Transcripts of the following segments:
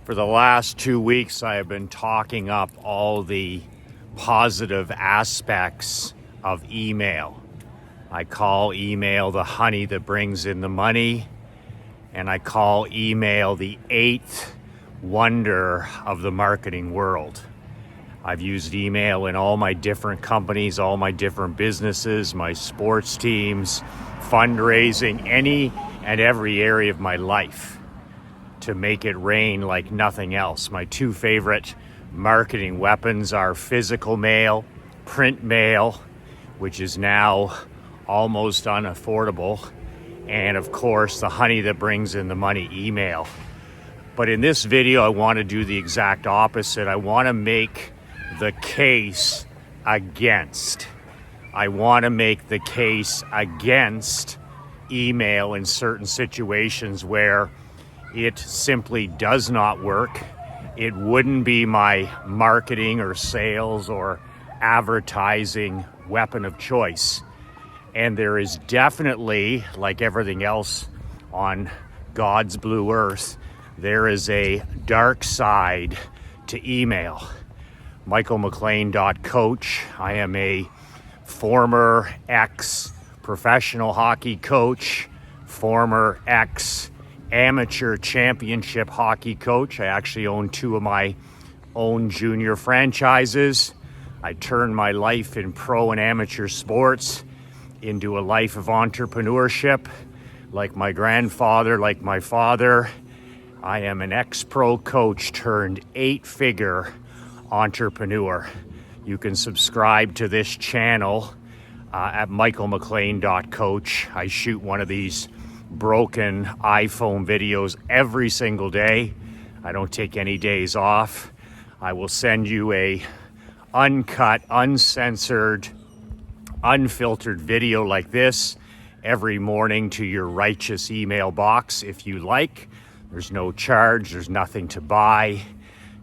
For the last 2 weeks, I have been talking up all the positive aspects of email. I call email the honey that brings in the money, and I call email the eighth wonder of the marketing world. I've used email in all my different companies, all my different businesses, my sports teams, fundraising, any and every area of my life to make it rain like nothing else. My two favorite marketing weapons are physical mail, print mail, which is now almost unaffordable, and of course the honey that brings in the money, email. But in this video, I want to do the exact opposite. I want to make the case against. I want to make the case against email in certain situations where it simply does not work. It wouldn't be my marketing or sales or advertising weapon of choice. And there is definitely, like everything else on God's blue earth, there is a dark side to email. MichaelMcLean.coach. I am a former ex-professional hockey coach, former ex-amateur championship hockey coach. I actually own two of my own junior franchises. I turned my life in pro and amateur sports into a life of entrepreneurship. Like my grandfather, like my father, I am an ex-pro coach turned 8-figure entrepreneur. You can subscribe to this channel at michaelmclean.coach. I shoot one of these broken iPhone videos every single day. I don't take any days off. I will send you a uncut, uncensored, unfiltered video like this every morning to your righteous email box if you like. There's no charge, there's nothing to buy.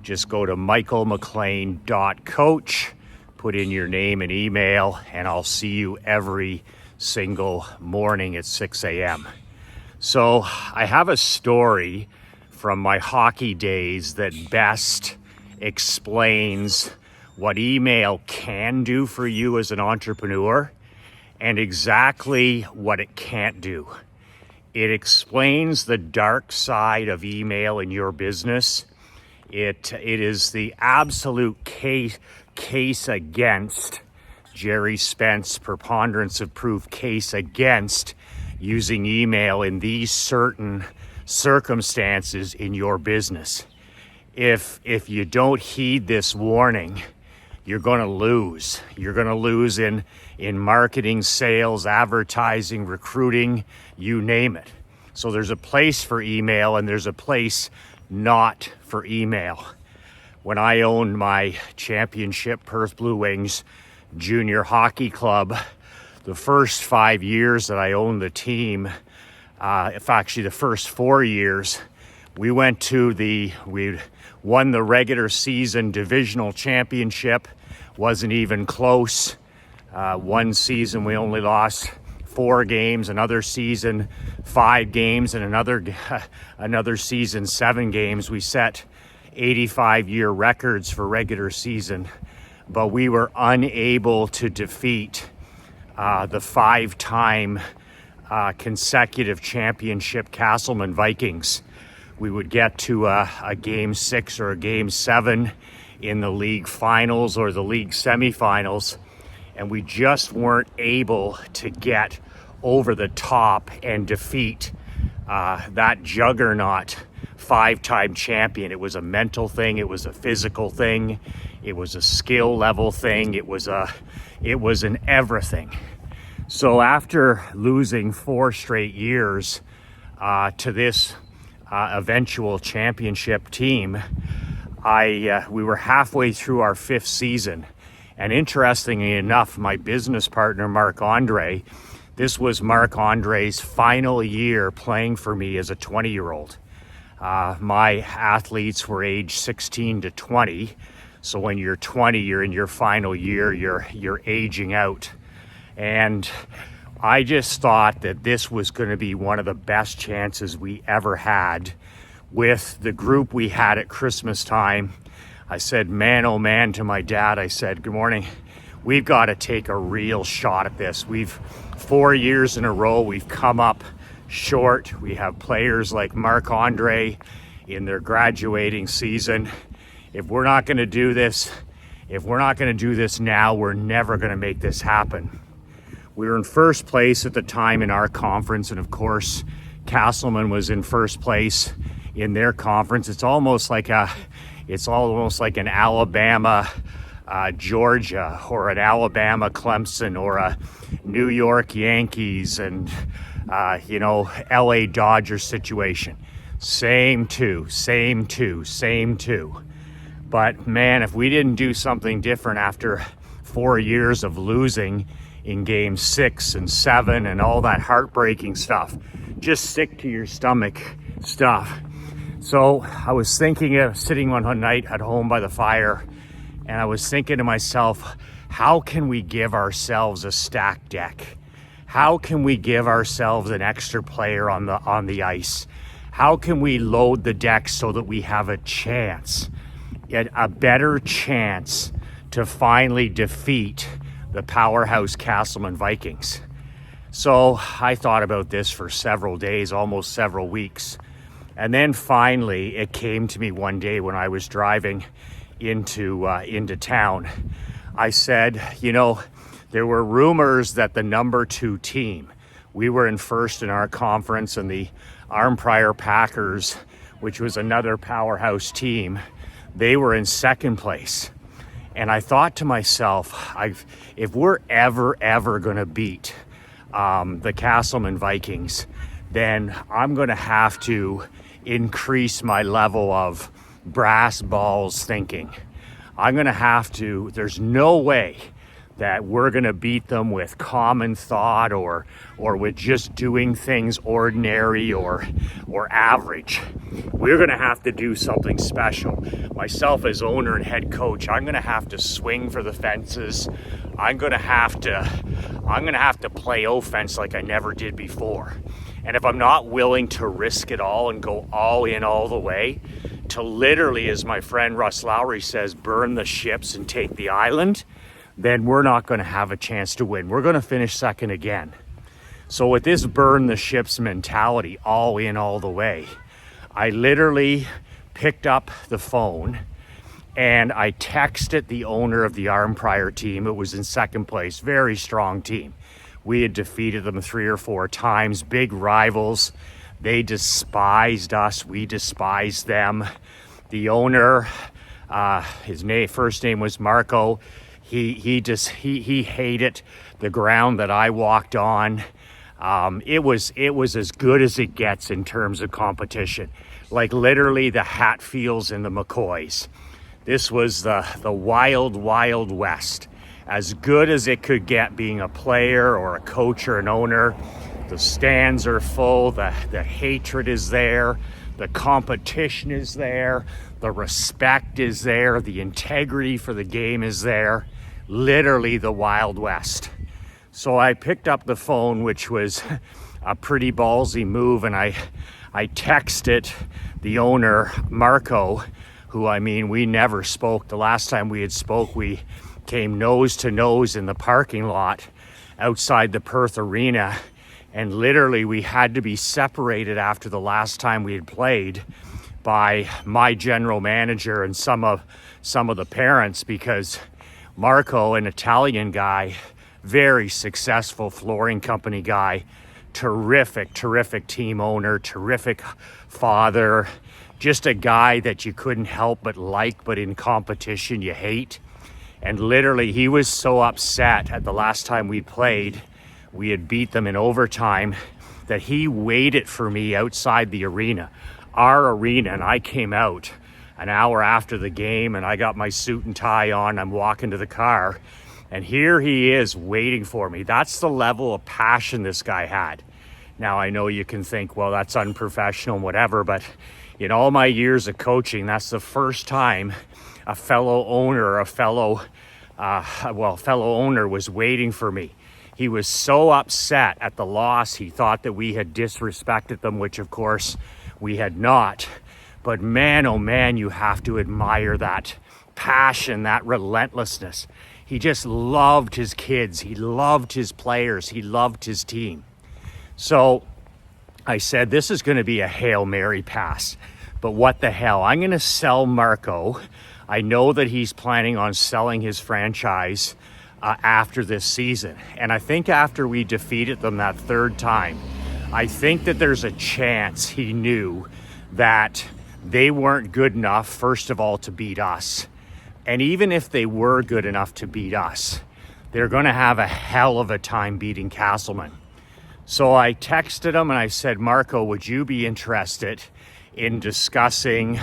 Just go to michaelmclean.coach, put in your name and email, and I'll see you every single morning at 6 a.m. So I have a story from my hockey days that best explains what email can do for you as an entrepreneur and exactly what it can't do. It explains the dark side of email in your business. It is the absolute case against Jerry Spence preponderance of proof case against using email in these certain circumstances in your business. If you don't heed this warning, you're going to lose. You're going to lose in marketing, sales, advertising, recruiting, you name it. So there's a place for email and there's a place not for email. When I owned my championship Perth Blue Wings junior hockey club, the first 5 years that I owned the team, actually the first 4 years, we won the regular season divisional championship. Wasn't even close. One season we only lost 4 games, another season 5 games, and another season 7 games. We set 85-year records for regular season, but we were unable to defeat the 5-time consecutive championship Castleman Vikings. We would get to a game 6 or a game 7 in the league finals or the league semifinals, and we just weren't able to get over the top and defeat that juggernaut 5-time champion. It was a mental thing, it was a physical thing, it was a skill level thing, it was an everything. So after losing 4 straight years to this eventual championship team, we were halfway through our 5th season. And interestingly enough, my business partner, Marc Andre, this was Marc Andre's final year playing for me as a 20-year-old. My athletes were aged 16 to 20. So when you're 20, you're in your final year, you're aging out. And I just thought that this was going to be one of the best chances we ever had with the group we had at Christmas time. I said, man, oh man, to my dad, I said, good morning. We've got to take a real shot at this. 4 years in a row, we've come up short. We have players like Marc-Andre in their graduating season. If we're not going to do this, now, we're never going to make this happen. We were in first place at the time in our conference, and of course, Castleman was in first place in their conference. It's almost like an Alabama Georgia, or an Alabama Clemson, or a New York Yankees and LA Dodgers situation. Same two. But man, if we didn't do something different after 4 years of losing in game 6 and 7 and all that heartbreaking stuff, just sick to your stomach stuff. So I was thinking of sitting one night at home by the fire, and I was thinking to myself, how can we give ourselves a stacked deck? How can we give ourselves an extra player on the ice? How can we load the deck so that we have a chance, a better chance to finally defeat the powerhouse Castleman Vikings? So I thought about this for several days, almost several weeks. And then finally, it came to me one day when I was driving into town. I said, there were rumors that the number 2 team, we were in first in our conference, and the Arnprior Packers, which was another powerhouse team, they were in second place. And I thought to myself, if we're ever going to beat the Castleman Vikings, then I'm going to have to increase my level of brass balls thinking. I'm going to have to, there's no way that we're going to beat them with common thought or with just doing things ordinary or average. We're going to have to do something special. Myself as owner and head coach, I'm going to have to swing for the fences. I'm going to have to play offense like I never did before. And if I'm not willing to risk it all and go all in all the way, to literally, as my friend Russ Lowry says, burn the ships and take the island, then we're not going to have a chance to win. We're going to finish second again. So with this burn the ships mentality, all in all the way, I literally picked up the phone and I texted the owner of the Arnprior team. It was in second place, very strong team. We had defeated them 3 or 4 times, big rivals. They despised us, we despised them. The owner, his first name was Marco. He hated the ground that I walked on. It was as good as it gets in terms of competition. Like literally the Hatfields and the McCoys. This was the wild, wild west. As good as it could get being a player or a coach or an owner. The stands are full, the hatred is there, the competition is there, the respect is there, the integrity for the game is there. Literally the Wild West. So I picked up the phone, which was a pretty ballsy move, and I texted the owner, Marco, who, we never spoke. The last time we had spoke, we came nose to nose in the parking lot outside the Perth Arena, and literally we had to be separated after the last time we had played by my general manager and some of the parents, because Marco, an Italian guy, very successful flooring company guy, terrific team owner, terrific father, just a guy that you couldn't help but like, but in competition you hate. And literally he was so upset at the last time we played, we had beat them in overtime, that he waited for me outside the arena, our arena, and I came out an hour after the game and I got my suit and tie on. I'm walking to the car and here he is waiting for me. That's the level of passion this guy had. Now I know you can think, well, that's unprofessional, whatever, but in all my years of coaching, that's the first time a fellow owner, fellow owner was waiting for me. He was so upset at the loss. He thought that we had disrespected them, which of course we had not. But man, oh man, you have to admire that passion, that relentlessness. He just loved his kids. He loved his players. He loved his team. So I said, this is going to be a Hail Mary pass. But what the hell? I'm going to sell Marco. I know that he's planning on selling his franchise after this season. And I think after we defeated them that third time, I think that there's a chance he knew that they weren't good enough, first of all, to beat us. And even if they were good enough to beat us, they're going to have a hell of a time beating Castleman. So I texted him and I said, Marco, would you be interested in discussing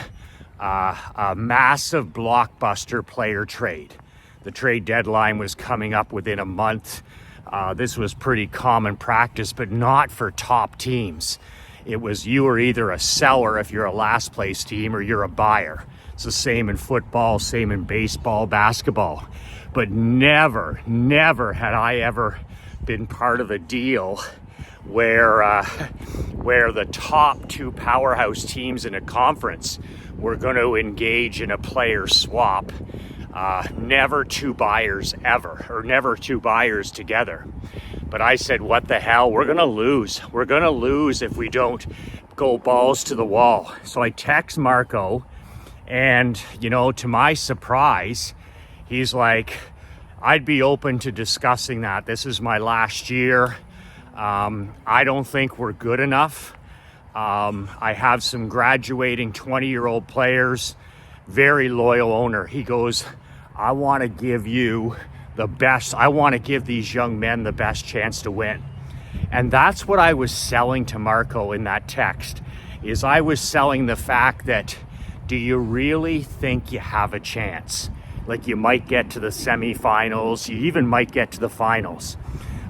a massive blockbuster player trade? The trade deadline was coming up within a month. This was pretty common practice, but not for top teams. It was you are either a seller if you're a last place team or you're a buyer. It's the same in football, same in baseball, basketball. But never had I ever been part of a deal where the top two powerhouse teams in a conference were going to engage in a player swap. Never two buyers ever, or never two buyers together. But I said, what the hell? We're going to lose. We're going to lose if we don't go balls to the wall. So I text Marco, and, you know, to my surprise, he's like, I'd be open to discussing that. This is my last year. I don't think we're good enough. I have some graduating 20-year-old players, very loyal owner. He goes, I want to give you the best. I want to give these young men the best chance to win. And that's what I was selling to Marco in that text, is I was selling the fact that, do you really think you have a chance? Like, you might get to the semifinals, you even might get to the finals.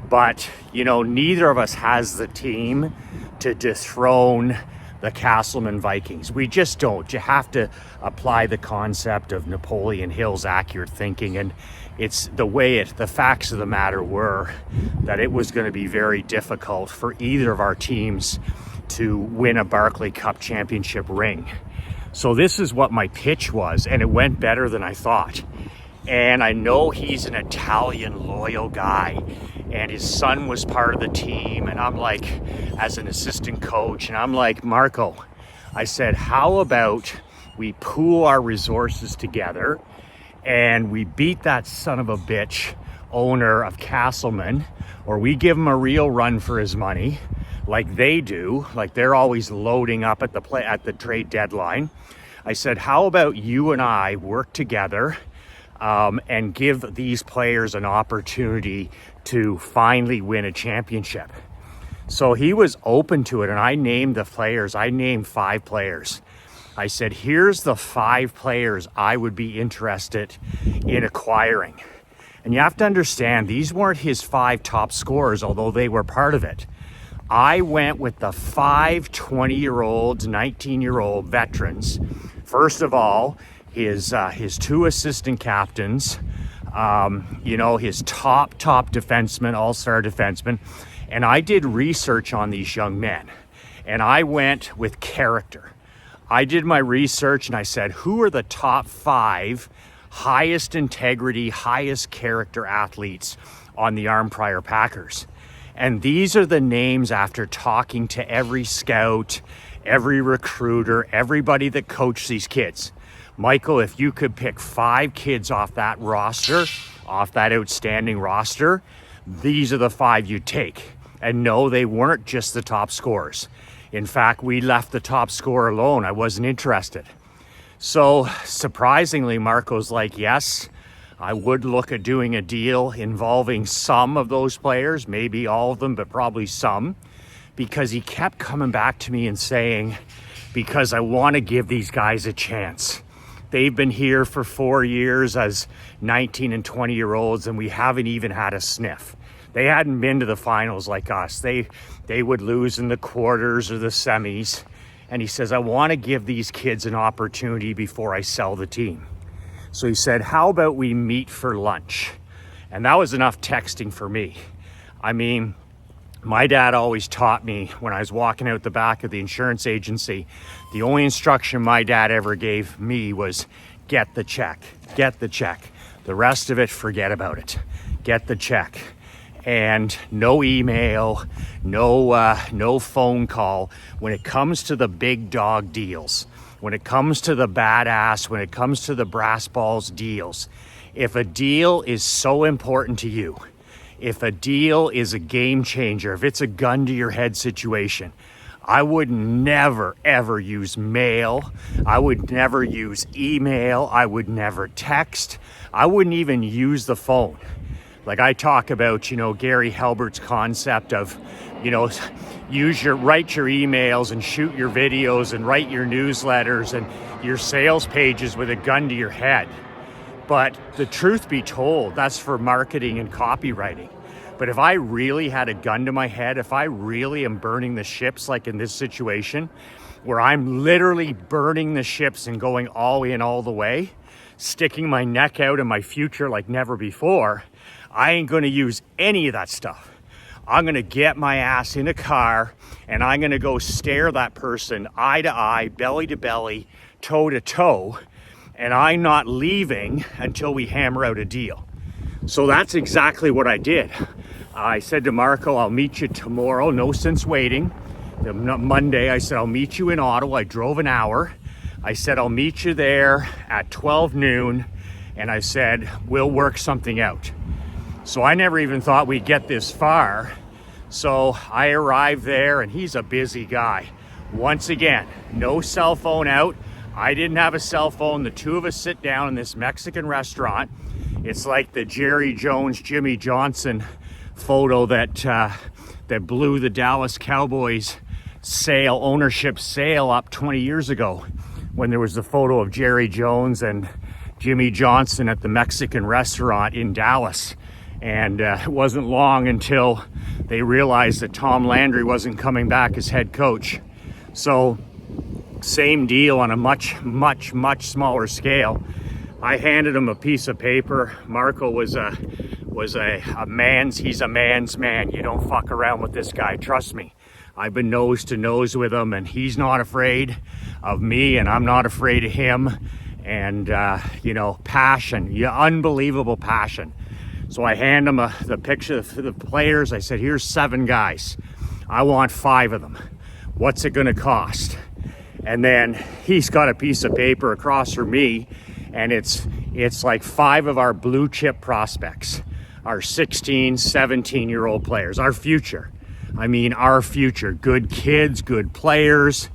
But, you know, neither of us has the team to dethrone the Castleman Vikings. We just don't. You have to apply the concept of Napoleon Hill's accurate thinking, and it's the facts of the matter were that it was going to be very difficult for either of our teams to win a Barclay Cup championship ring. So this is what my pitch was, and it went better than I thought. And I know he's an Italian loyal guy, and his son was part of the team, and I'm like, as an assistant coach, and I'm like, Marco, I said, how about we pool our resources together and we beat that son of a bitch owner of Castleman, or we give him a real run for his money like they do, like they're always loading up at the trade deadline. I said, how about you and I work together and give these players an opportunity to finally win a championship? So he was open to it, and I named the players. I named 5 players. I said, here's the 5 players I would be interested in acquiring. And you have to understand, these weren't his 5 top scorers, although they were part of it. I went with the 5 20-year-olds, 19-year-old veterans. First of all, his 2 assistant captains, his top defenseman, all-star defenseman. And I did research on these young men, and I went with character. I did my research and I said, who are the top 5 highest integrity, highest character athletes on the Arnprior Packers? And these are the names after talking to every scout, every recruiter, everybody that coached these kids. Michael, if you could pick 5 kids off that roster, off that outstanding roster, these are the 5 you take. And no, they weren't just the top scorers. In fact, we left the top scorer alone. I wasn't interested. So surprisingly, Marco's like, yes, I would look at doing a deal involving some of those players, maybe all of them, but probably some, because he kept coming back to me and saying, because I want to give these guys a chance. They've been here for 4 years as 19 and 20-year-olds, and we haven't even had a sniff. They hadn't been to the finals like us. They would lose in the quarters or the semis. And he says, I want to give these kids an opportunity before I sell the team. So he said, how about we meet for lunch? And that was enough texting for me. I mean, My dad always taught me when I was walking out the back of the insurance agency, the only instruction my dad ever gave me was get the check, get the check. The rest of it, forget about it. Get the check. And no email, no phone call. When it comes to the big dog deals, when it comes to the badass, when it comes to the brass balls deals, if a deal is so important to you, if a deal is a game changer, if it's a gun to your head situation, I would never, ever use mail. I would never use email. I would never text. I wouldn't even use the phone. Like I talk about, Gary Halbert's concept of, write your emails and shoot your videos and write your newsletters and your sales pages with a gun to your head. But the truth be told, that's for marketing and copywriting. But if I really had a gun to my head, if I really am burning the ships, like in this situation, where I'm literally burning the ships and going all in all the way, sticking my neck out in my future like never before, I ain't gonna use any of that stuff. I'm gonna get my ass in a car and I'm gonna go stare that person eye to eye, belly to belly, toe to toe, and I'm not leaving until we hammer out a deal. So that's exactly what I did. I said to Marco, I'll meet you tomorrow, no sense waiting. Monday, I said, I'll meet you in Ottawa. I drove an hour. I said, I'll meet you there at 12 noon. And I said, we'll work something out. So I never even thought we'd get this far. So I arrived there and he's a busy guy. Once again, no cell phone out. I didn't have a cell phone. The two of us sit down in this Mexican restaurant. It's like the Jerry Jones, Jimmy Johnson photo that blew the Dallas Cowboys ownership sale up 20 years ago, when there was the photo of Jerry Jones and Jimmy Johnson at the Mexican restaurant in Dallas. And it wasn't long until they realized that Tom Landry wasn't coming back as head coach. So same deal on a much, much, much smaller scale. I handed him a piece of paper. Marco he's a man's man. You don't fuck around with this guy, trust me. I've been nose to nose with him and he's not afraid of me and I'm not afraid of him. And passion, unbelievable passion. So I hand him the picture of the players. I said, here's 7 guys. I want 5 of them. What's it gonna cost? And then he's got a piece of paper across from me and it's like 5 of our blue chip prospects, our 16, 17-year-old players, our future. Our future, good kids, good players,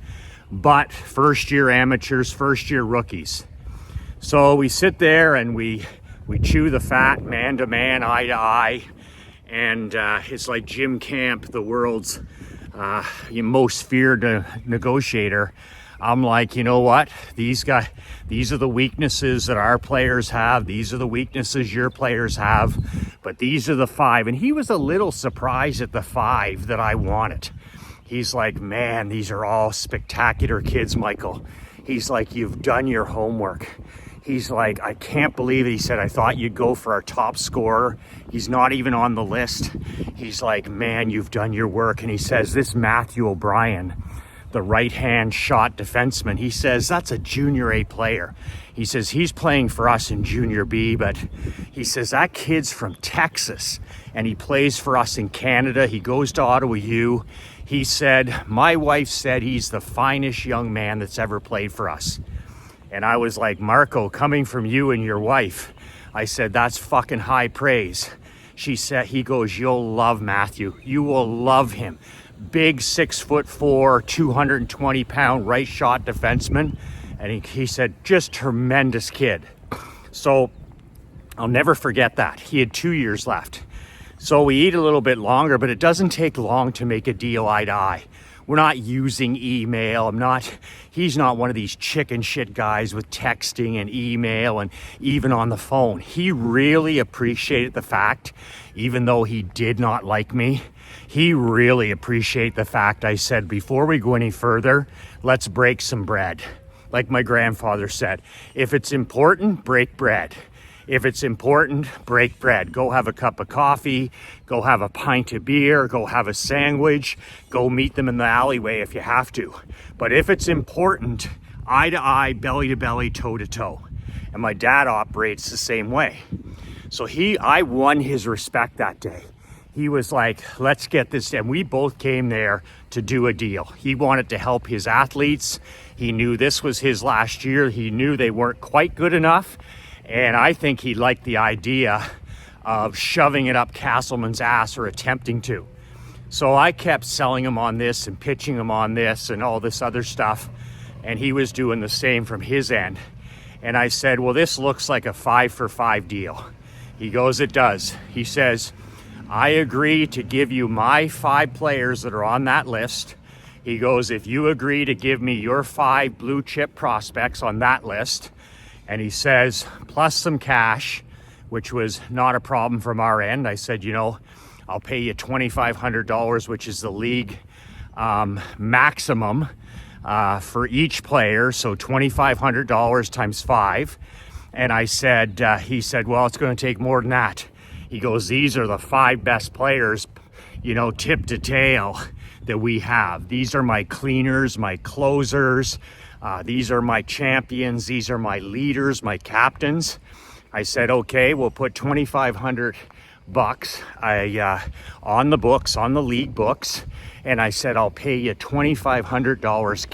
but first-year amateurs, first-year rookies. So we sit there and we chew the fat, man to man, eye to eye, and it's like Jim Camp, the world's most feared negotiator. I'm like, you know what? These are the weaknesses that our players have. These are the weaknesses your players have. But these are the 5. And he was a little surprised at the 5 that I wanted. He's like, man, these are all spectacular kids, Michael. He's like, you've done your homework. He's like, I can't believe it. He said, I thought you'd go for our top scorer. He's not even on the list. He's like, man, you've done your work. And he says, this Matthew O'Brien, the right-hand shot defenseman, he says, that's a junior A player. He says, he's playing for us in junior B, but he says, that kid's from Texas and he plays for us in Canada. He goes to Ottawa U. He said, my wife said he's the finest young man that's ever played for us. And I was like, Marco, coming from you and your wife, I said, that's fucking high praise. He goes, you'll love Matthew. You will love him. Big 6'4", 220-pound right shot defenseman. And he said, just tremendous kid. So I'll never forget that. He had 2 years left. So we eat a little bit longer, but it doesn't take long to make a deal eye to eye. We're not using email. He's not one of these chicken shit guys with texting and email and even on the phone. He really appreciated the fact, even though he did not like me, he really appreciated the fact I said, before we go any further, let's break some bread. Like my grandfather said, if it's important, break bread. If it's important, break bread. Go have a cup of coffee, go have a pint of beer, go have a sandwich, go meet them in the alleyway if you have to. But if it's important, eye to eye, belly to belly, toe to toe. And my dad operates the same way. So I won his respect that day. He was like, let's get this. And we both came there to do a deal. He wanted to help his athletes. He knew this was his last year. He knew they weren't quite good enough. And I think he liked the idea of shoving it up Castleman's ass, or attempting to. So I kept selling him on this and pitching him on this and all this other stuff. And he was doing the same from his end. And I said, well, this looks like a 5-for-5 deal. He goes, it does. He says, I agree to give you my 5 players that are on that list. He goes, if you agree to give me your 5 blue chip prospects on that list, and he says, plus some cash, which was not a problem from our end. I said, I'll pay you $2,500, which is the league maximum for each player. So $2,500 times 5. And I said, he said, well, it's going to take more than that. He goes, these are the 5 best players, tip to tail that we have. These are my cleaners, my closers. These are my champions. These are my leaders, my captains. I said, okay, we'll put $2,500 on the books, on the league books. And I said, I'll pay you $2,500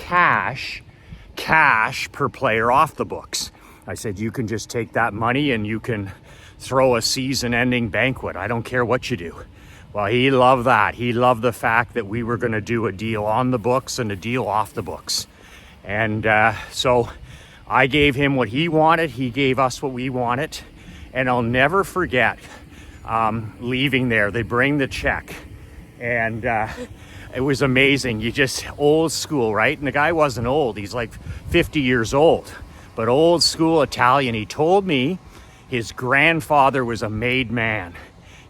cash per player off the books. I said, you can just take that money and you can throw a season-ending banquet. I don't care what you do. Well, he loved that. He loved the fact that we were going to do a deal on the books and a deal off the books. And so I gave him what he wanted. He gave us what we wanted. And I'll never forget leaving there. They bring the check. And it was amazing. You just, old school, right? And the guy wasn't old. He's like 50 years old. But old school Italian. He told me his grandfather was a made man.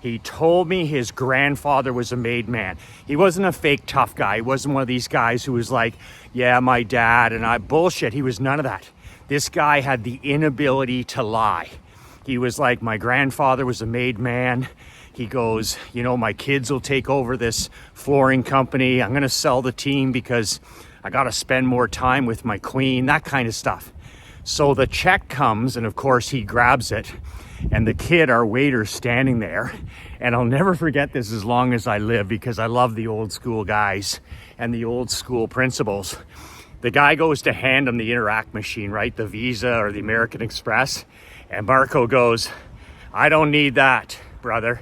He told me his grandfather was a made man. He wasn't a fake tough guy. He wasn't one of these guys who was like, yeah, my dad and I, bullshit. He was none of that. This guy had the inability to lie. He was like, my grandfather was a made man. He goes, my kids will take over this flooring company. I'm going to sell the team because I got to spend more time with my queen, that kind of stuff. So the check comes, and of course he grabs it, and the kid, our waiter's standing there. And I'll never forget this as long as I live, because I love the old school guys and the old school principles. The guy goes to hand him the Interac machine, right? The Visa or the American Express. And Marco goes, I don't need that, brother.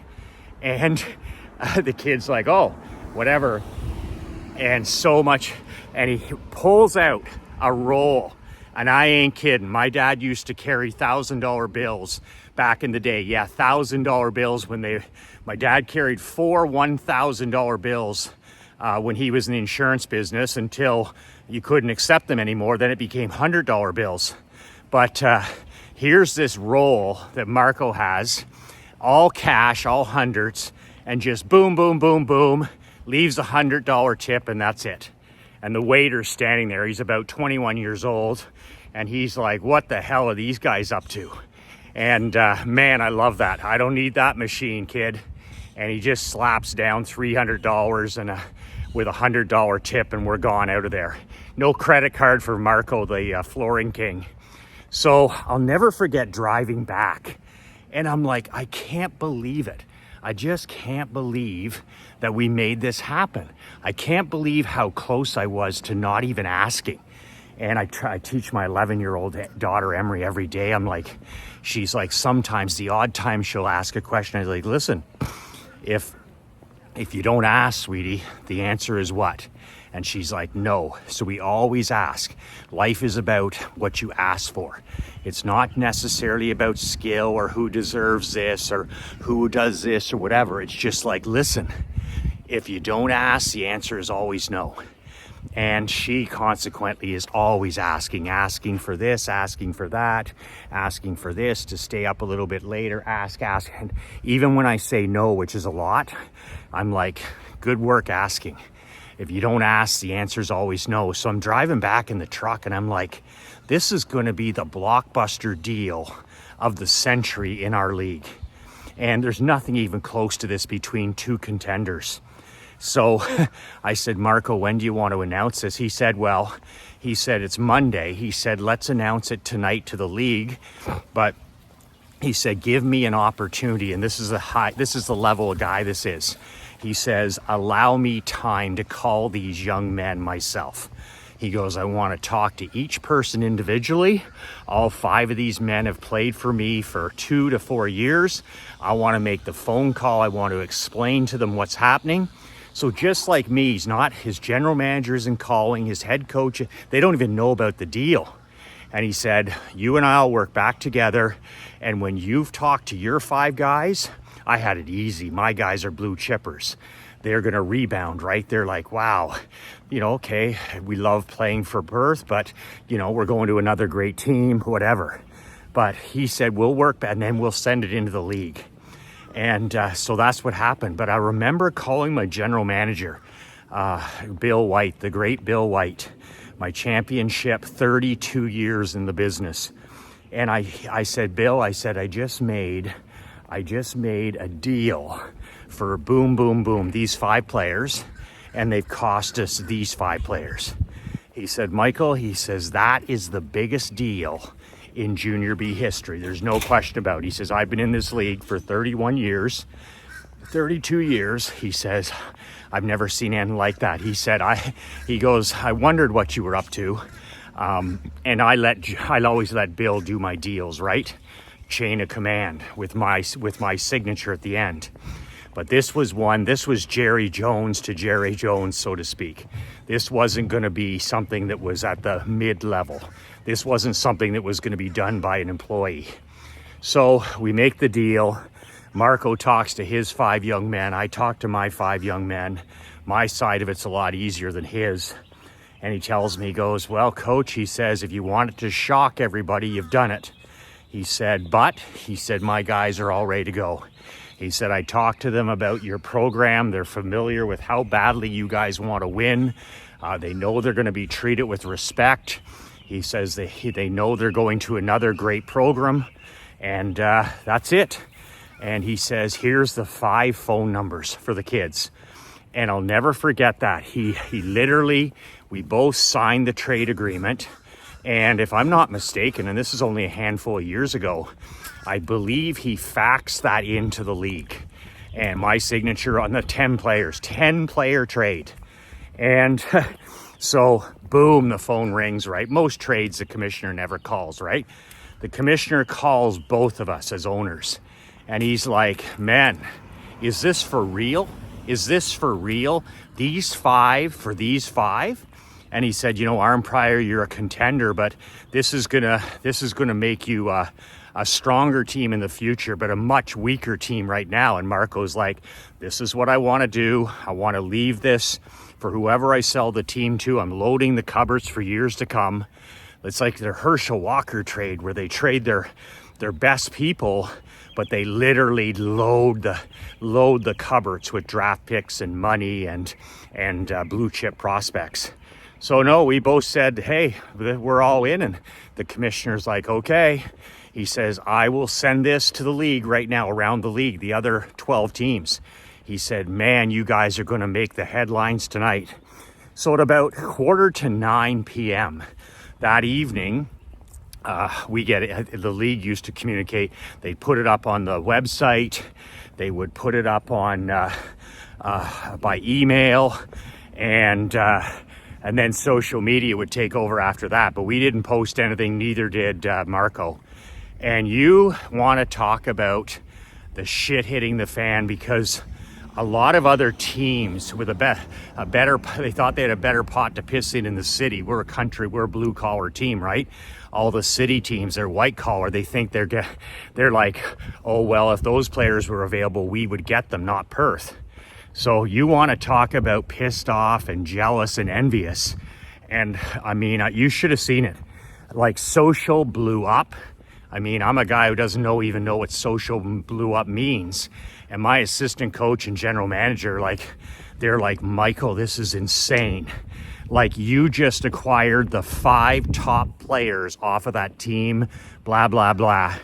And the kid's like, oh, whatever. And so much. And he pulls out a roll. And I ain't kidding. My dad used to carry $1,000 bills back in the day. Yeah, $1,000 bills my dad carried 4 $1,000 bills when he was in the insurance business, until you couldn't accept them anymore. Then it became $100 bills. But here's this roll that Marco has, all cash, all hundreds, and just boom, boom, boom, boom, leaves $100 tip, and that's it. And the waiter's standing there. He's about 21 years old. And he's like, what the hell are these guys up to? And man, I love that. I don't need that machine, kid. And he just slaps down $300 and with $100 tip, and we're gone out of there. No credit card for Marco, the flooring king. So I'll never forget driving back. And I'm like, I can't believe it. I just can't believe that we made this happen. I can't believe how close I was to not even asking. And I teach my 11-year-old daughter, Emery, every day. I'm like, she's like, sometimes the odd time she'll ask a question. I'm like, listen, if you don't ask, sweetie, the answer is what? And she's like, no. So we always ask. Life is about what you ask for. It's not necessarily about skill or who deserves this or who does this or whatever. It's just like, listen, if you don't ask, the answer is always no. And she consequently is always asking for this, asking for that, asking for this, to stay up a little bit later, ask. And even when I say no, which is a lot, I'm like, good work asking. If you don't ask, the answer is always no. So I'm driving back in the truck and I'm like, this is going to be the blockbuster deal of the century in our league. And there's nothing even close to this between two contenders. So I said, Marco, when do you want to announce this? He said, it's Monday. He said, let's announce it tonight to the league. But he said, give me an opportunity. And this is the level of guy this is. He says, allow me time to call these young men myself. He goes, I want to talk to each person individually. All 5 of these men have played for me for 2 to 4 years. I want to make the phone call. I want to explain to them what's happening. So just like me, he's not, his general manager isn't calling, his head coach, they don't even know about the deal. And he said, you and I'll work back together. And when you've talked to your 5 guys, I had it easy. My guys are blue chippers. They're going to rebound, right? They're like, wow, okay, we love playing for Perth, but, we're going to another great team, whatever. But he said, we'll work and then we'll send it into the league. And so that's what happened. But I remember calling my general manager, Bill White, the great Bill White, my championship, 32 years in the business. And I said, Bill, I just made a deal for boom, boom, boom, these 5 players, and they've cost us these 5 players. He said, Michael, he says, that is the biggest deal in Junior B history. There's no question about it. He says, I've been in this league for 32 years. He says, I've never seen anything like that. He said, he goes, I wondered what you were up to. And I'll always let Bill do my deals, right? Chain of command with my signature at the end. But this was Jerry Jones to Jerry Jones, so to speak. This wasn't going to be something that was at the mid-level. This wasn't something that was going to be done by an employee. So we make the deal. Marco talks to his 5 young men. I talk to my 5 young men. My side of it's a lot easier than his. And he tells me, he goes, well, coach, he says, if you wanted to shock everybody, you've done it. He said, my guys are all ready to go. He said, I talked to them about your program. They're familiar with how badly you guys want to win. They know they're going to be treated with respect. He says they know they're going to another great program. And that's it. And he says, here's the 5 phone numbers for the kids. And I'll never forget that. He literally, we both signed the trade agreement. And if I'm not mistaken, and this is only a handful of years ago, I believe he faxed that into the league. And my signature on the 10-player trade. And so, boom, the phone rings, right? Most trades, the commissioner never calls, right? The commissioner calls both of us as owners. And he's like, man, is this for real? Is this for real? These 5 for these 5? And he said, Arm Prior, you're a contender, but this is gonna make you a stronger team in the future, but a much weaker team right now. And Marco's like, this is what I want to do. I want to leave this for whoever I sell the team to. I'm loading the cupboards for years to come. It's like the Herschel Walker trade where they trade their best people, but they literally load the cupboards with draft picks and money and blue chip prospects. So no, we both said, hey, we're all in. And the commissioner's like, okay. He says, I will send this to the league right now, around the league, the other 12 teams. He said, man, you guys are going to make the headlines tonight. So at about 8:45 p.m. that evening, the league used to communicate. They'd put it up on the website. They would put it up on by email, and then social media would take over after that. But we didn't post anything, neither did Marco. And you want to talk about the shit hitting the fan, because a lot of other teams with they thought they had a better pot to piss in the city. We're a blue collar team, right? All the city teams, they're white collar. They think they're like, oh, well, if those players were available, we would get them, not Perth. So you want to talk about pissed off and jealous and envious. And I mean, you should have seen it. Like, social blew up. I mean, I'm a guy who doesn't even know what social blew up means. And my assistant coach and general manager, they're like, Michael, this is insane. Like, you just acquired the 5 top players off of that team, blah, blah, blah.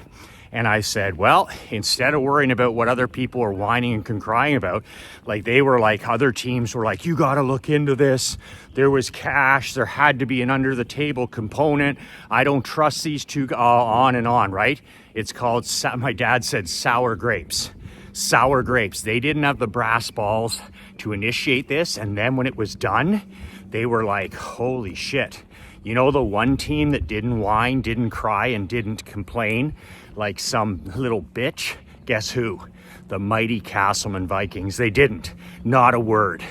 And I said, well, instead of worrying about what other people are whining and crying about, like they were like, other teams were like, you got to look into this. There was cash. There had to be an under the table component. I don't trust these two, on and on, right? It's called, my dad said, sour grapes. Sour grapes. They didn't have the brass balls to initiate this. And then when it was done, they were like, holy shit. You know, the one team that didn't whine, didn't cry, and didn't complain like some little bitch? Guess who? The mighty Castleman Vikings. They didn't. Not a word.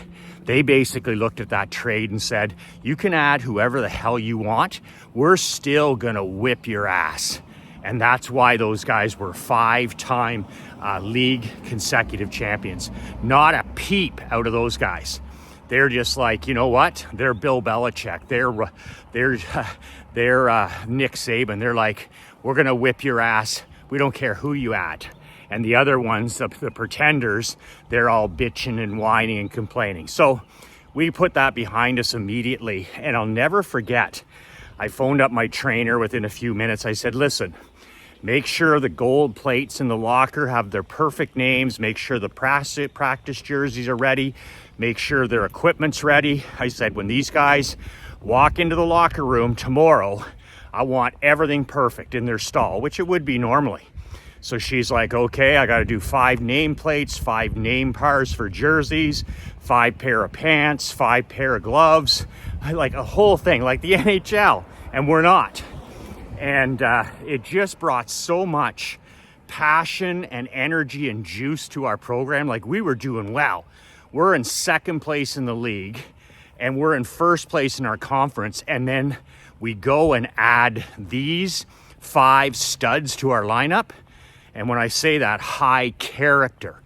They basically looked at that trade and said, you can add whoever the hell you want. We're still going to whip your ass. And that's why those guys were 5-time league consecutive champions. Not a peep out of those guys. They're just like, you know what? They're Bill Belichick. They're Nick Saban. They're like, we're going to whip your ass. We don't care who you add. And the other ones, the pretenders, they're all bitching and whining and complaining. So we put that behind us immediately. And I'll never forget, I phoned up my trainer within a few minutes. I said, listen, make sure the gold plates in the locker have their perfect names. Make sure the practice jerseys are ready. Make sure their equipment's ready. I said, when these guys walk into the locker room tomorrow, I want everything perfect in their stall, which it would be normally. So she's like, okay, I got to do 5 nameplates, 5 name pars for jerseys, 5 pair of pants, 5 pair of gloves, like a whole thing, like the NHL. And we're not. And it just brought so much passion and energy and juice to our program. Like we were doing well. We're in second place in the league and we're in first place in our conference. And then we go and add these 5 studs to our lineup. And when I say that, high character,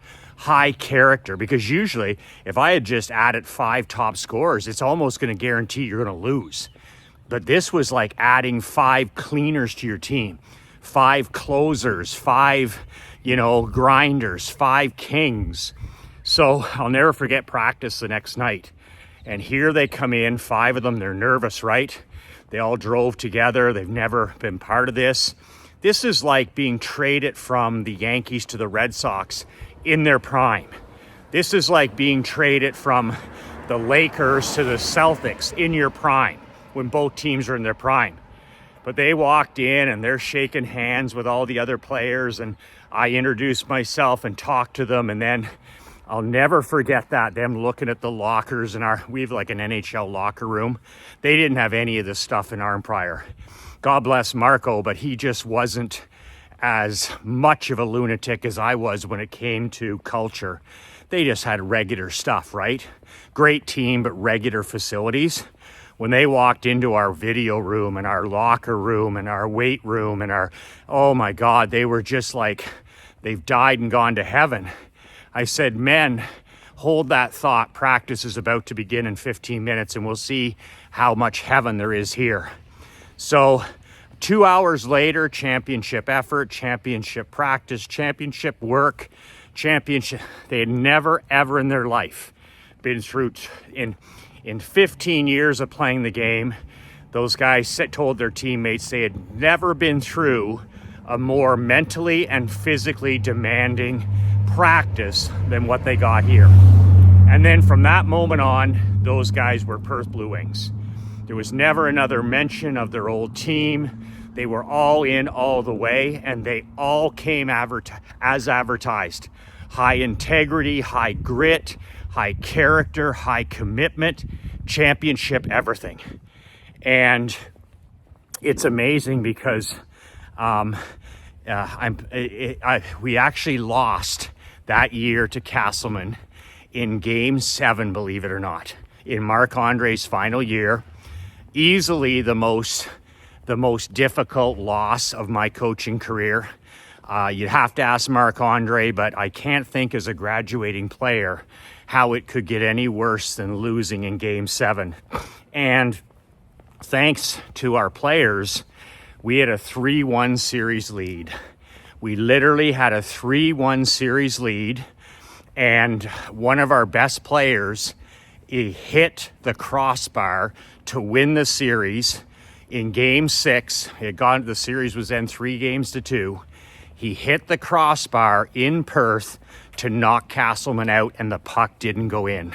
because usually if I had just added 5 top scorers, it's almost going to guarantee you're going to lose. But this was like adding 5 cleaners to your team, 5 closers, 5, grinders, 5 kings. So I'll never forget practice the next night. And here they come in, 5 of them, they're nervous, right? They all drove together. They've never been part of this. This is like being traded from the Yankees to the Red Sox in their prime. This is like being traded from the Lakers to the Celtics in your prime, when both teams are in their prime. But they walked in and they're shaking hands with all the other players, and I introduced myself and talked to them, and then I'll never forget that, them looking at the lockers in we have like an NHL locker room. They didn't have any of this stuff in our Empire. God bless Marco, but he just wasn't as much of a lunatic as I was when it came to culture. They just had regular stuff, right? Great team, but regular facilities. When they walked into our video room and our locker room and our weight room and oh my God, they were just like, they've died and gone to heaven. I said, men, hold that thought. Practice is about to begin in 15 minutes and we'll see how much heaven there is here. So 2 hours later, championship effort, championship practice, championship work, championship. They had never, ever in their life been through, in 15 years of playing the game, those guys told their teammates they had never been through a more mentally and physically demanding practice than what they got here. And then from that moment on, those guys were Perth Blue Wings. There was never another mention of their old team. They were all in all the way, and they all came as advertised. High integrity, high grit, high character, high commitment, championship everything. And it's amazing because we actually lost that year to Castleman in Game 7, believe it or not, in Marc-Andre's final year. Easily the most difficult loss of my coaching career. You'd have to ask Marc-Andre, but I can't think as a graduating player how it could get any worse than losing in Game 7. And thanks to our players, we had a 3-1 series lead. We literally had a 3-1 series lead, and one of our best players, he hit the crossbar to win the series in Game 6. The series was then 3-2. He hit the crossbar in Perth to knock Castleman out, and the puck didn't go in.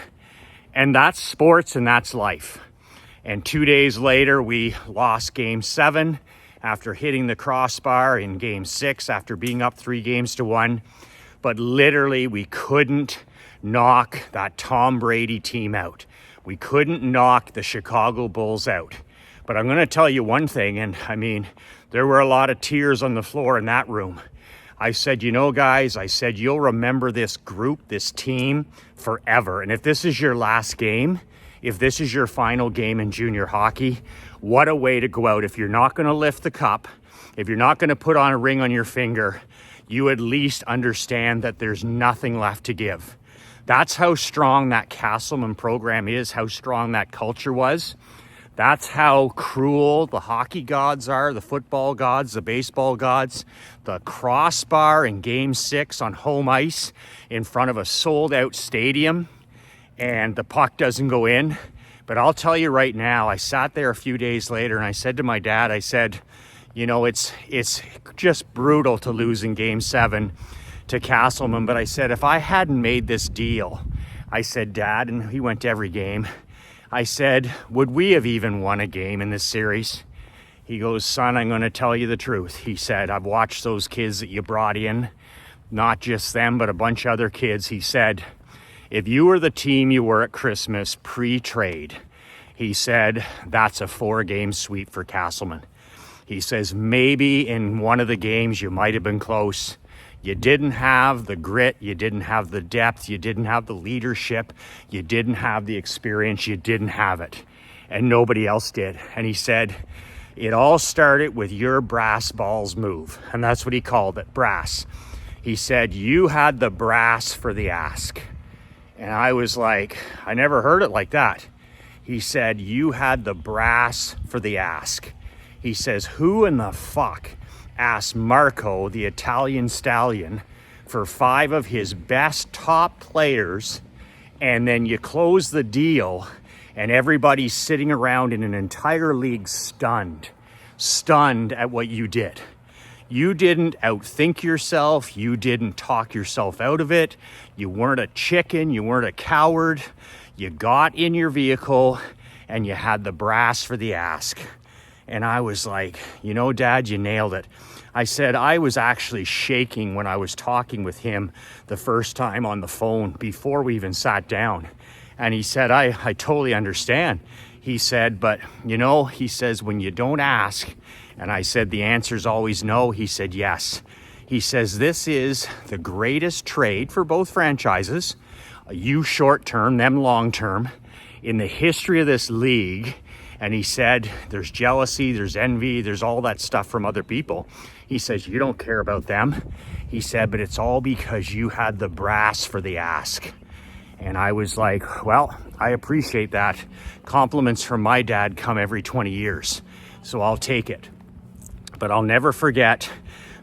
And that's sports and that's life. And 2 days later, we lost Game 7 after hitting the crossbar in Game 6 after being up 3-1. But literally, we couldn't knock that Tom Brady team out. We couldn't knock the Chicago Bulls out. But I'm going to tell you one thing, and I mean, there were a lot of tears on the floor in that room. I said, you know, guys, I said, you'll remember this group, this team forever. And if this is your last game, if this is your final game in junior hockey, what a way to go out. If you're not going to lift the cup, if you're not going to put on a ring on your finger, you at least understand that there's nothing left to give. That's how strong that Castleman program is, how strong that culture was. That's how cruel the hockey gods are, the football gods, the baseball gods. The crossbar in Game 6 on home ice in front of a sold-out stadium, and the puck doesn't go in. But I'll tell you right now, I sat there a few days later and I said to my dad, I said, you know, it's just brutal to lose in Game 7 to Castleman. But I said, if I hadn't made this deal, I said, Dad, and he went to every game, I said, would we have even won a game in this series? He goes, son, I'm going to tell you the truth. He said, I've watched those kids that you brought in, not just them, but a bunch of other kids. He said, if you were the team you were at Christmas pre-trade, he said, that's a 4-game sweep for Castleman. He says, maybe in one of the games you might have been close. You didn't have the grit, you didn't have the depth, you didn't have the leadership, you didn't have the experience, you didn't have it. And nobody else did. And he said, it all started with your brass balls move. And that's what he called it, brass. He said, you had the brass for the ask. And I was like, I never heard it like that. He said, you had the brass for the ask. He says, who in the fuck asked Marco, the Italian stallion, for 5 of his best top players, and then you close the deal and everybody's sitting around in an entire league stunned at what you did. You didn't outthink yourself. You didn't talk yourself out of it. You weren't a chicken. You weren't a coward. You got in your vehicle and you had the brass for the ask. And I was like, you know, Dad, you nailed it. I said, I was actually shaking when I was talking with him the first time on the phone before we even sat down. And he said, I totally understand. He said, but you know, he says, when you don't ask, and I said, the answer's always no. He said, yes. He says, this is the greatest trade for both franchises, you short-term, them long-term, in the history of this league. And he said, there's jealousy, there's envy, there's all that stuff from other people. He says, you don't care about them. He said, but it's all because you had the brass for the ask. And I was like, well, I appreciate that. Compliments from my dad come every 20 years, so I'll take it. But I'll never forget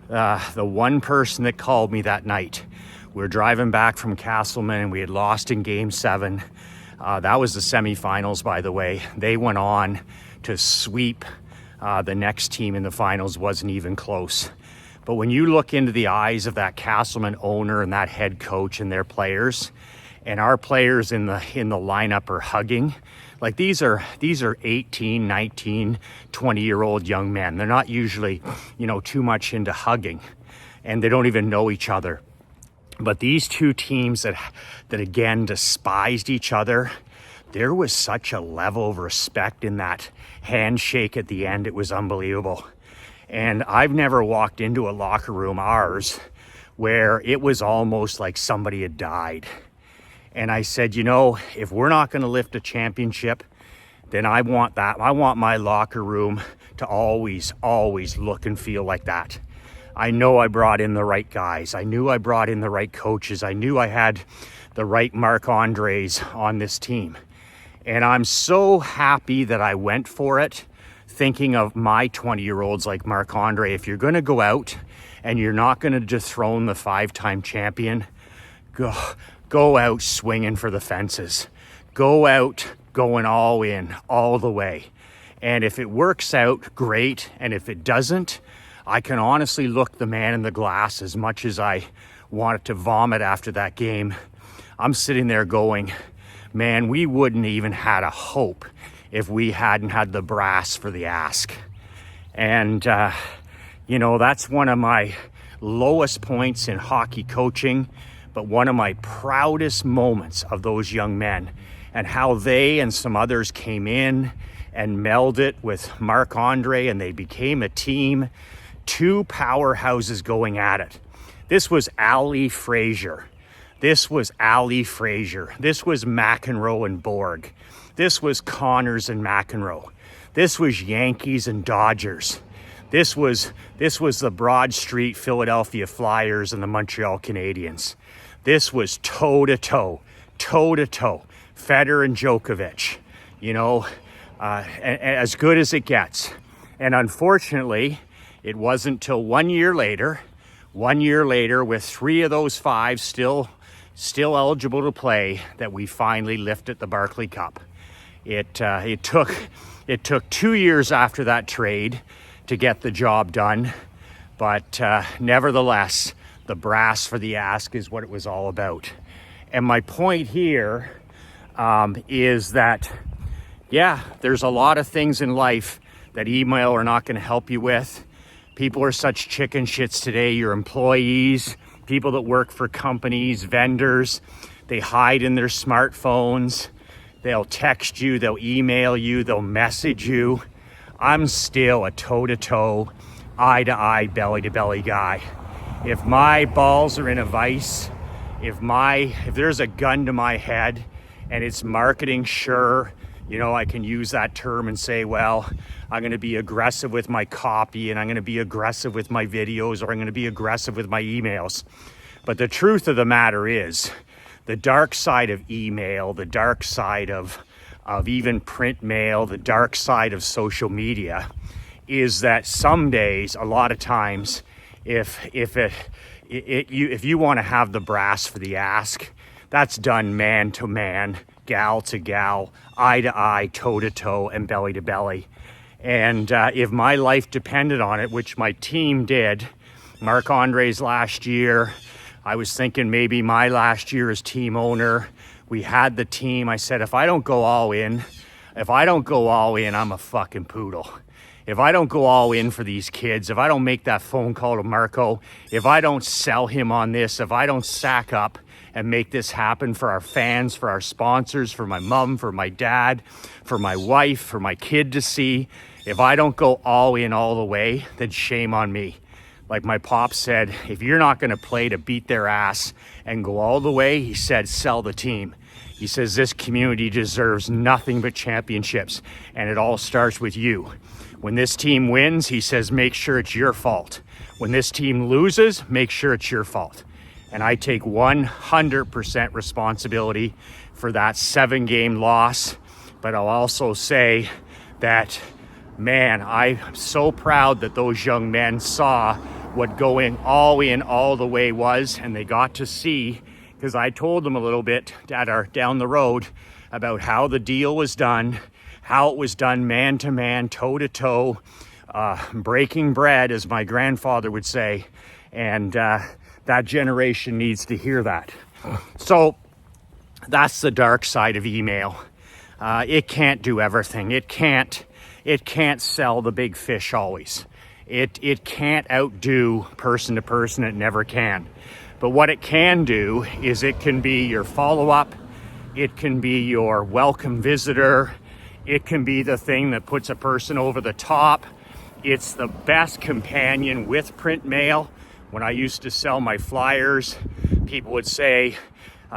the one person that called me that night. We were driving back from Castleman and we had lost in Game 7. That was the semifinals, by the way. They went on to sweep the next team in the finals. Wasn't even close. But when you look into the eyes of that Castleman owner and that head coach and their players, and our players in the lineup are hugging, like these are 18, 19, 20-year-old young men. They're not usually, too much into hugging, and they don't even know each other. But these two teams that again despised each other, there was such a level of respect in that handshake at the end. It was unbelievable. And I've never walked into a locker room, ours, where it was almost like somebody had died. And I said, if we're not going to lift a championship, then I want that. I want my locker room to always, always look and feel like that. I know I brought in the right guys. I knew I brought in the right coaches. I knew I had the right Marc-Andres on this team. And I'm so happy that I went for it, thinking of my 20-year-olds like Marc-Andre. If you're going to go out and you're not going to dethrone the 5-time champion, go out swinging for the fences. Go out going all in, all the way. And if it works out, great. And if it doesn't, I can honestly look the man in the glass. As much as I wanted to vomit after that game, I'm sitting there going, man, we wouldn't even had a hope if we hadn't had the brass for the ask. And, that's one of my lowest points in hockey coaching, but one of my proudest moments of those young men and how they and some others came in and melded it with Marc-Andre, and they became a team, two powerhouses going at it. This was Ali Frazier. This was Ali Frazier. This was McEnroe and Borg. This was Connors and McEnroe. This was Yankees and Dodgers. This was the Broad Street Philadelphia Flyers and the Montreal Canadiens. This was toe-to-toe, Federer and Djokovic, as good as it gets. And unfortunately, it wasn't till 1 year later, with 3 of those 5 still eligible to play, that we finally lifted the Barclay Cup. It took 2 years after that trade to get the job done, but nevertheless, the brass for the ask is what it was all about. And my point here is that, there's a lot of things in life that email are not going to help you with. People are such chicken shits today. Your employees, people that work for companies, vendors, they hide in their smartphones. They'll text you, they'll email you, they'll message you. I'm still a toe-to-toe, eye-to-eye, belly-to-belly guy. If my balls are in a vice, if there's a gun to my head and it's marketing, sure, I can use that term and say, well, I'm going to be aggressive with my copy, and I'm going to be aggressive with my videos, or I'm going to be aggressive with my emails. But the truth of the matter is, the dark side of email, the dark side of even print mail, the dark side of social media is that some days, a lot of times, if you want to have the brass for the ask, that's done man to man, gal to gal, eye to eye, toe to toe, and belly to belly. And if my life depended on it, which my team did, Marc-Andre's last year, I was thinking maybe my last year as team owner, we had the team. I said, if I don't go all in, I'm a fucking poodle. If I don't go all in for these kids, if I don't make that phone call to Marco, if I don't sell him on this, if I don't sack up and make this happen for our fans, for our sponsors, for my mom, for my dad, for my wife, for my kid to see, if I don't go all in all the way, then shame on me. Like my pop said, if you're not going to play to beat their ass and go all the way, he said, sell the team. He says, this community deserves nothing but championships, and it all starts with you. When this team wins, he says, make sure it's your fault. When this team loses, make sure it's your fault. And I take 100% responsibility for that 7-game loss. But I'll also say that, man, I'm so proud that those young men saw what going all in all the way was, and they got to see, because I told them a little bit down the road about how the deal was done, how it was done man to man, toe to toe, breaking bread, as my grandfather would say. And that generation needs to hear that. So that's the dark side of email. It can't do everything. It can't sell the big fish always. It can't outdo person to person. It never can. But what it can do is it can be your follow-up. It can be your welcome visitor. It can be the thing that puts a person over the top. It's the best companion with print mail. When I used to sell my flyers, people would say,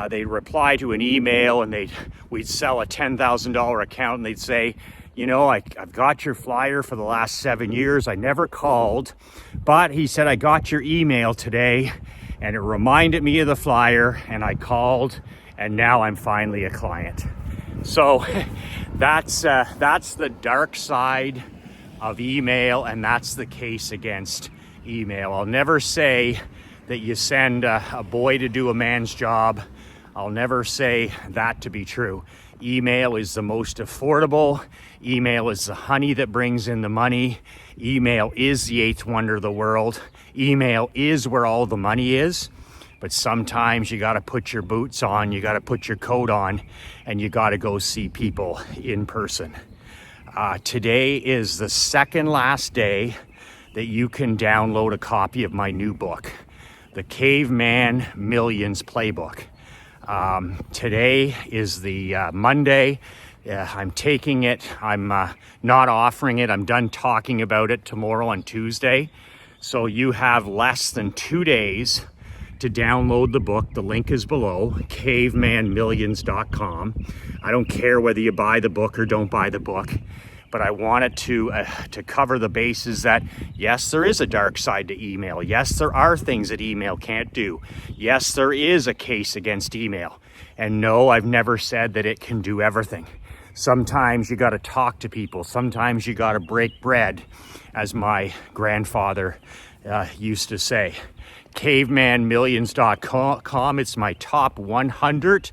they'd reply to an email and we'd sell a $10,000 account, and they'd say, I've got your flyer for the last 7 years. I never called, but he said, I got your email today and it reminded me of the flyer, and I called, and now I'm finally a client. So that's the dark side of email, and that's the case against email. I'll never say that you send a boy to do a man's job. I'll never say that to be true. Email is the most affordable. Email is the honey that brings in the money. Email is the eighth wonder of the world. Email is where all the money is. But sometimes you got to put your boots on, you got to put your coat on, and you got to go see people in person. Today is the second last day that you can download a copy of my new book, The Caveman Millions Playbook. Today is the Monday. I'm taking it. I'm not offering it. I'm done talking about it tomorrow on Tuesday. So you have less than 2 days to download the book. The link is below, cavemanmillions.com. I don't care whether you buy the book or don't buy the book, but I wanted to cover the bases that, yes, there is a dark side to email. Yes, there are things that email can't do. Yes, there is a case against email. And no, I've never said that it can do everything. Sometimes you got to talk to people. Sometimes you got to break bread, as my grandfather used to say. cavemanmillions.com. It's my top 100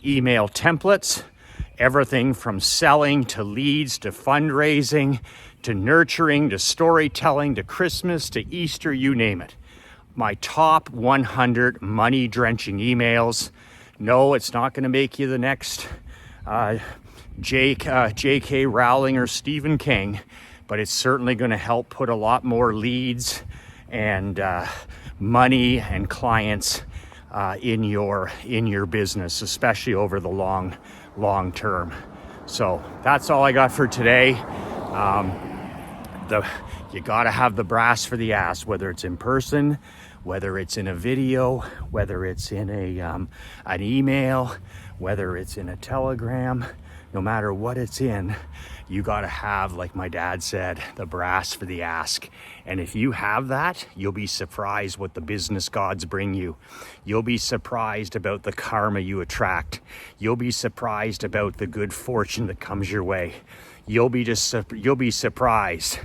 email templates. Everything from selling to leads to fundraising to nurturing to storytelling to Christmas to Easter, you name it. My top 100 money drenching emails. No, it's not going to make you the next J.K. Rowling or Stephen King, but it's certainly going to help put a lot more leads and money and clients in your business, especially over the long term. So that's all I got for today. You got to have the brass for the ass, whether it's in person, whether it's in a video, whether it's in an email, whether it's in a telegram. No matter what it's in, you got to have, like my dad said, the brass for the ask. And if you have that, you'll be surprised what the business gods bring you. You'll be surprised about the karma you attract. You'll be surprised about the good fortune that comes your way. You'll be surprised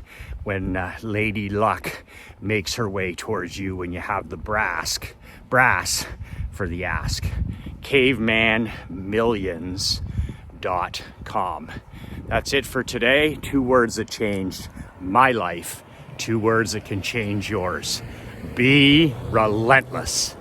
when Lady Luck makes her way towards you when you have the brass for the ask. cavemanmillions.com. That's it for today. 2 words that changed my life. 2 words that can change yours. Be relentless.